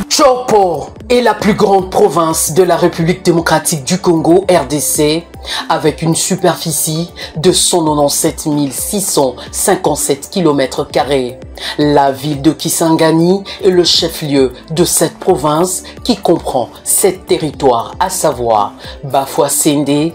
Chopo est la plus grande province de la République démocratique du Congo, RDC, avec une superficie de 197 657 km². La ville de Kisangani est le chef-lieu de cette province qui comprend 7 territoires, à savoir Bafouassende,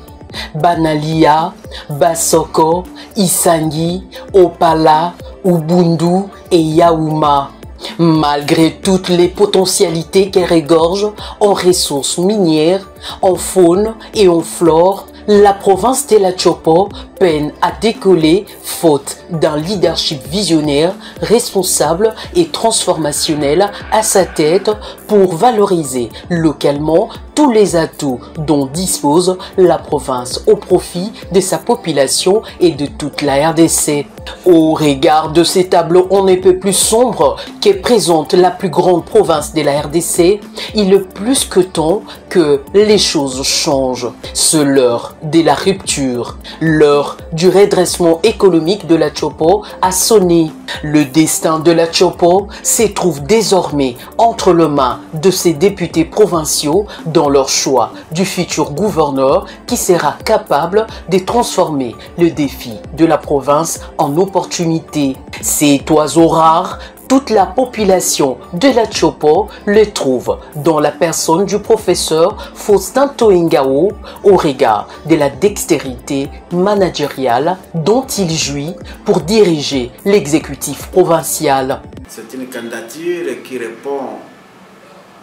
Banalia, Basoko, Isangi, Opala, Ubundu et Yaouma. Malgré toutes les potentialités qu'elle regorge en ressources minières, en faune et en flore, la province de la Chopo peine à décoller faute d'un leadership visionnaire, responsable et transformationnel à sa tête pour valoriser localement tous les atouts dont dispose la province au profit de sa population et de toute la RDC. Au regard de ces tableaux on ne peut plus sombres que présente la plus grande province de la RDC, il est plus que temps que les choses changent. C'est l'heure de la rupture, l'heure du redressement économique de la Chopo a sonné. Le destin de la Chopo se trouve désormais entre les mains de ses députés provinciaux dans leur choix du futur gouverneur qui sera capable de transformer le défi de la province en opportunité. Cet oiseau rare, toute la population de la Chopo le trouve dans la personne du professeur Faustin Toingao au regard de la dextérité managériale dont il jouit pour diriger l'exécutif provincial. C'est une candidature qui répond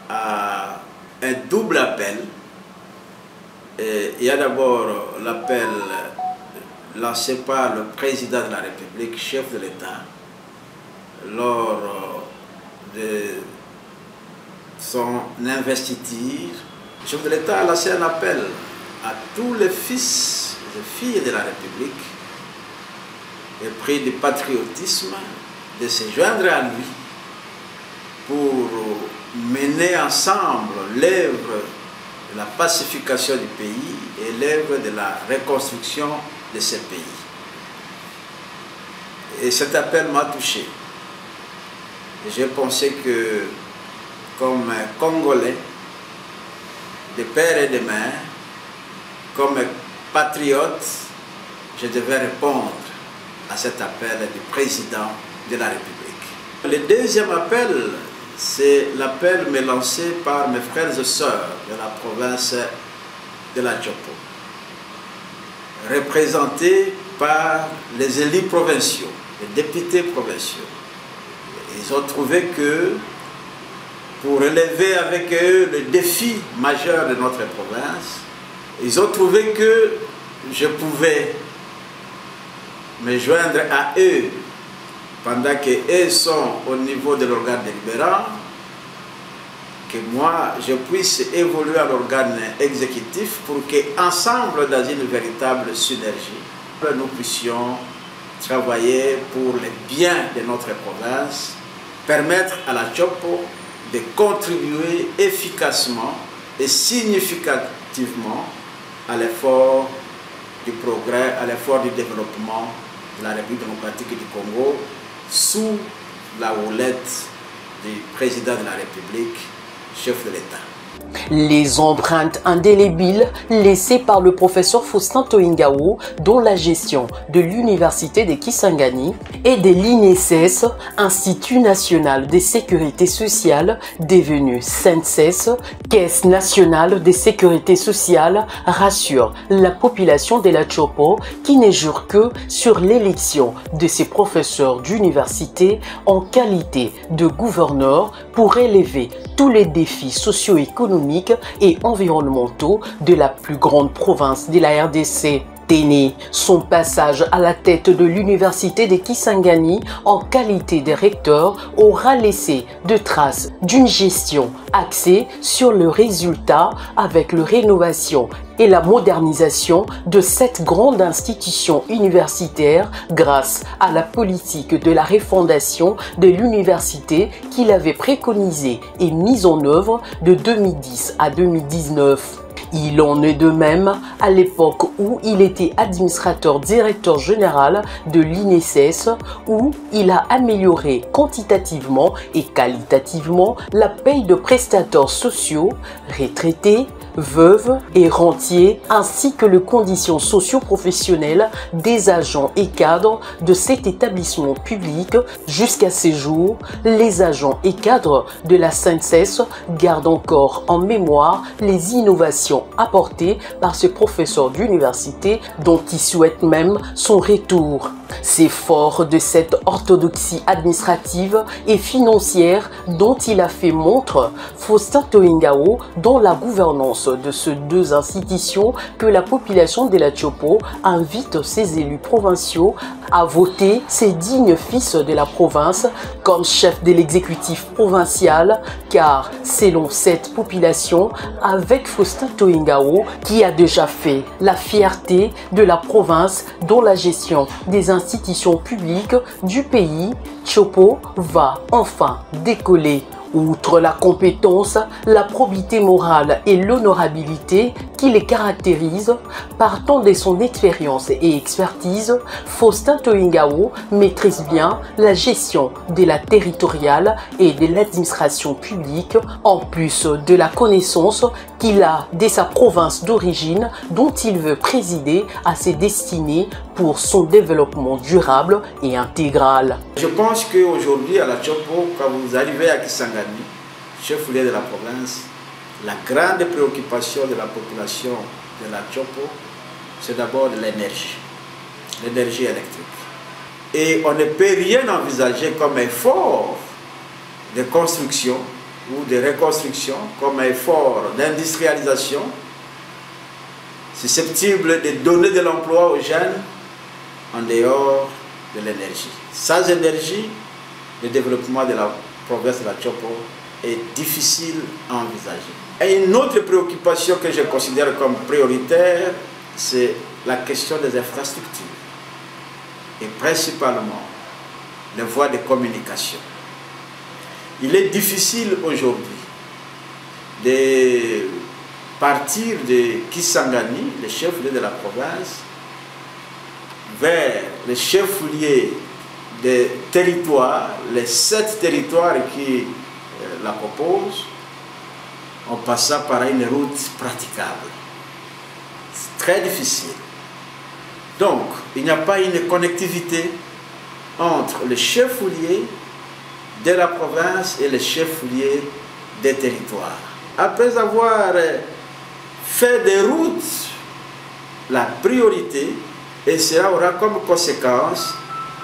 à un double appel. Il y a d'abord l'appel lancé par le président de la République, chef de l'État, lors de son investiture. Le chef de l'État a lancé un appel à tous les fils et filles de la République, épris du patriotisme, de se joindre à lui pour mener ensemble l'œuvre de la pacification du pays et l'œuvre de la reconstruction de ce pays. Et cet appel m'a touché. J'ai pensé que, comme Congolais, de père et de mère, comme patriote, je devais répondre à cet appel du président de la République. Le deuxième appel, c'est l'appel me lancé par mes frères et sœurs de la province de la Chopo, représentés par les élus provinciaux, les députés provinciaux. Ils ont trouvé que pour relever avec eux le défi majeur de notre province, ils ont trouvé que je pouvais me joindre à eux pendant qu'eux sont au niveau de l'organe délibérant, que moi je puisse évoluer à l'organe exécutif pour qu'ensemble, dans une véritable synergie, nous puissions travailler pour le bien de notre province, permettre à la Chopo de contribuer efficacement et significativement à l'effort du progrès, à l'effort du développement de la République démocratique du Congo sous la houlette du président de la République, chef de l'État. Les empreintes indélébiles laissées par le professeur Faustin Toingao dans la gestion de l'université de Kisangani et de l'INESES, Institut national de sécurité sociale, devenu CNSS, Caisse nationale de sécurité sociale, rassurent la population de la Chopo qui ne jure que sur l'élection de ces professeurs d'université en qualité de gouverneur pour élever tous les défis socio-économiques et environnementaux de la plus grande province de la RDC. Téné, son passage à la tête de l'université de Kisangani en qualité de recteur aura laissé de traces d'une gestion axée sur le résultat avec la rénovation et la modernisation de cette grande institution universitaire grâce à la politique de la refondation de l'université qu'il avait préconisée et mise en œuvre de 2010 à 2019. Il en est de même à l'époque où il était administrateur directeur général de l'INSS, où il a amélioré quantitativement et qualitativement la paye de prestataires sociaux, retraités, veuves et rentiers, ainsi que les conditions socio-professionnelles des agents et cadres de cet établissement public. Jusqu'à ces jours, les agents et cadres de la SNCS gardent encore en mémoire les innovations apportées par ce professeur d'université dont ils souhaitent même son retour. C'est fort de cette orthodoxie administrative et financière dont il a fait montre, Faustin Toingao, dans la gouvernance de ces deux institutions, que la population de la Tchopo invite ses élus provinciaux à voter ces dignes fils de la province comme chef de l'exécutif provincial, car selon cette population, avec Faustin Toingao, qui a déjà fait la fierté de la province dans la gestion des institutions publiques du pays, Tchopo va enfin décoller. Outre la compétence, la probité morale et l'honorabilité qui les caractérisent, partant de son expérience et expertise, Faustin Toingao maîtrise bien la gestion de la territoriale et de l'administration publique, en plus de la connaissance qu'il a de sa province d'origine dont il veut présider à ses destinées pour son développement durable et intégral. Je pense qu'aujourd'hui à la Tchopo, quand vous arrivez à Kisangani, chef-lieu de la province, la grande préoccupation de la population de la Tchopo, c'est d'abord l'énergie électrique. Et on ne peut rien envisager comme effort de construction ou de reconstruction, comme effort d'industrialisation, susceptible de donner de l'emploi aux jeunes en dehors de l'énergie. Sans énergie, le développement de la province de la Tchopo est difficile à envisager. Et une autre préoccupation que je considère comme prioritaire, c'est la question des infrastructures et principalement les voies de communication. Il est difficile aujourd'hui de partir de Kisangani, le chef-lieu de la province, vers le chef-lieu des territoires, les 7 territoires qui la composent, en passant par une route praticable. C'est très difficile. Donc, il n'y a pas une connectivité entre le chef-lieu de la province et le chef-lieu des territoires. Après avoir fait des routes la priorité, et cela aura comme conséquence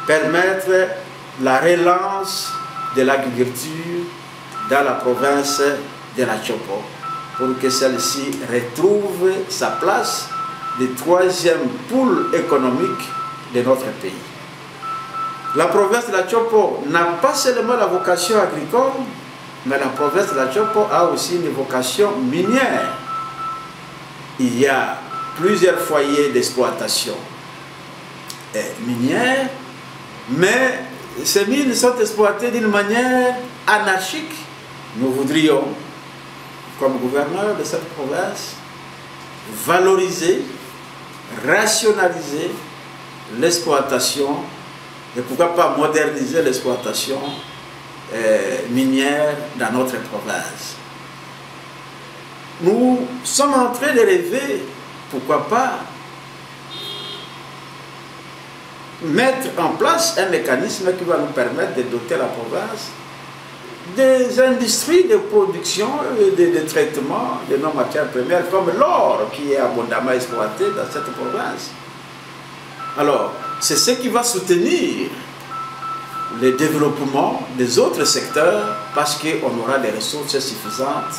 permettre la relance de l'agriculture dans la province de la Tchopo pour que celle-ci retrouve sa place de 3e pôle économique de notre pays. La province de la Tchopo n'a pas seulement la vocation agricole, mais la province de la Tchopo a aussi une vocation minière. Il y a plusieurs foyers d'exploitation minière, mais ces mines sont exploitées d'une manière anarchique. Nous voudrions, comme gouverneur de cette province, valoriser, rationaliser l'exploitation et pourquoi pas moderniser l'exploitation minière dans notre province. Nous sommes en train de rêver, pourquoi pas, mettre en place un mécanisme qui va nous permettre de doter la province des industries de production et de traitement de nos matières premières, comme l'or qui est abondamment exploité dans cette province. Alors, c'est ce qui va soutenir le développement des autres secteurs parce qu'on aura des ressources suffisantes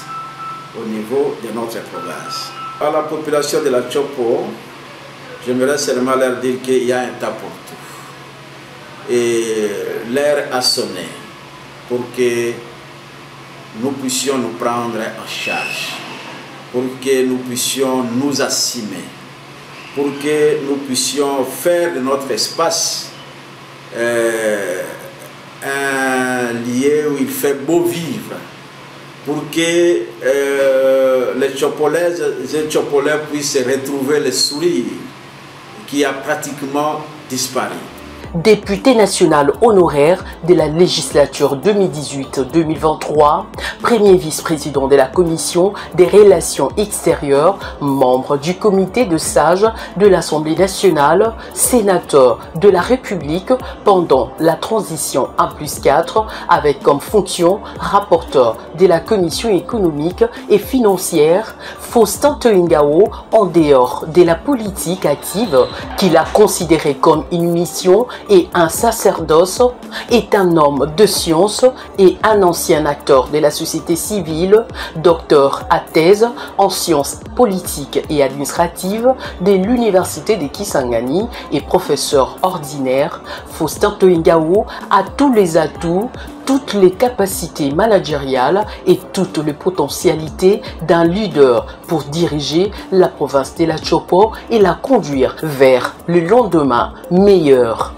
au niveau de notre province. À la population de la Tchopo, j'aimerais seulement leur dire qu'il y a un temps pour tout. Et l'heure a sonné pour que nous puissions nous prendre en charge, pour que nous puissions nous assumer, pour que nous puissions faire de notre espace un lieu où il fait beau vivre, pour que les Tchopolaises et Tchopolais puissent retrouver le sourire qui a pratiquement disparu. Député national honoraire de la législature 2018-2023, premier vice-président de la Commission des relations extérieures, membre du comité de sages de l'Assemblée nationale, sénateur de la République pendant la transition 1+4, avec comme fonction rapporteur de la Commission économique et financière, Faustin Toingao, en dehors de la politique active qu'il a considérée comme une mission et un sacerdoce, est un homme de science et un ancien acteur de la société civile, docteur à thèse en sciences politiques et administratives de l'université de Kisangani et professeur ordinaire. Faustin Toingao a tous les atouts, toutes les capacités managériales et toutes les potentialités d'un leader pour diriger la province de la Chopo et la conduire vers le lendemain meilleur.